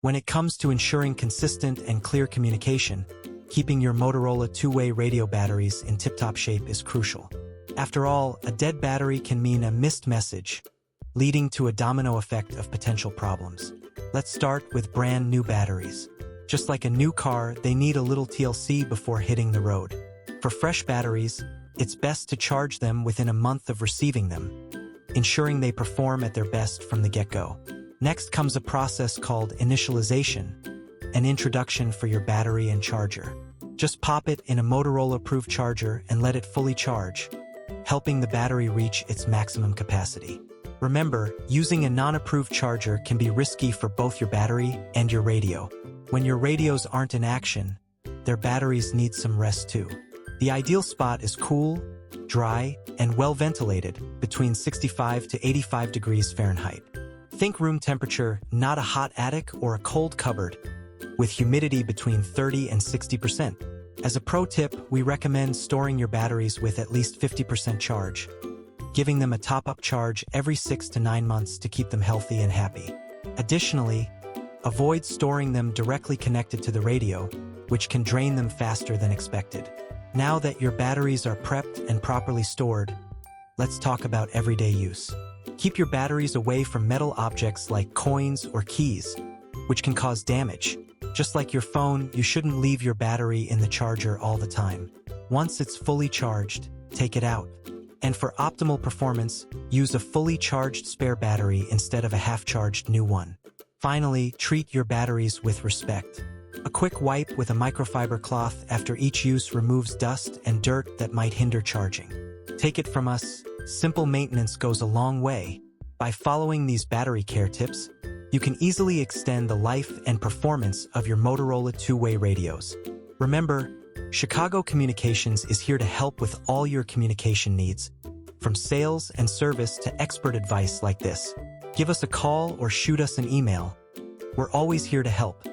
When it comes to ensuring consistent and clear communication, keeping your Motorola two-way radio batteries in tip-top shape is crucial. After all, a dead battery can mean a missed message, leading to a domino effect of potential problems. Let's start with brand new batteries. Just like a new car, they need a little TLC before hitting the road. For fresh batteries, it's best to charge them within a month of receiving them, ensuring they perform at their best from the get-go. Next comes a process called initialization, an introduction for your battery and charger. Just pop it in a Motorola-approved charger and let it fully charge, helping the battery reach its maximum capacity. Remember, using a non-approved charger can be risky for both your battery and your radio. When your radios aren't in action, their batteries need some rest too. The ideal spot is cool, dry, and well ventilated between 65 to 85 degrees Fahrenheit. Think room temperature, not a hot attic or a cold cupboard, with humidity between 30 and 60%. As a pro tip, we recommend storing your batteries with at least 50% charge, giving them a top-up charge every 6 to 9 months to keep them healthy and happy. Additionally, avoid storing them directly connected to the radio, which can drain them faster than expected. Now that your batteries are prepped and properly stored, let's talk about everyday use. Keep your batteries away from metal objects like coins or keys, which can cause damage. Just like your phone, you shouldn't leave your battery in the charger all the time. Once it's fully charged, take it out. And for optimal performance, use a fully charged spare battery instead of a half-charged new one. Finally, treat your batteries with respect. A quick wipe with a microfiber cloth after each use removes dust and dirt that might hinder charging. Take it from us, simple maintenance goes a long way. By following these battery care tips, you can easily extend the life and performance of your Motorola two-way radios. Remember, Chicago Communications is here to help with all your communication needs, from sales and service to expert advice like this. Give us a call or shoot us an email. We're always here to help.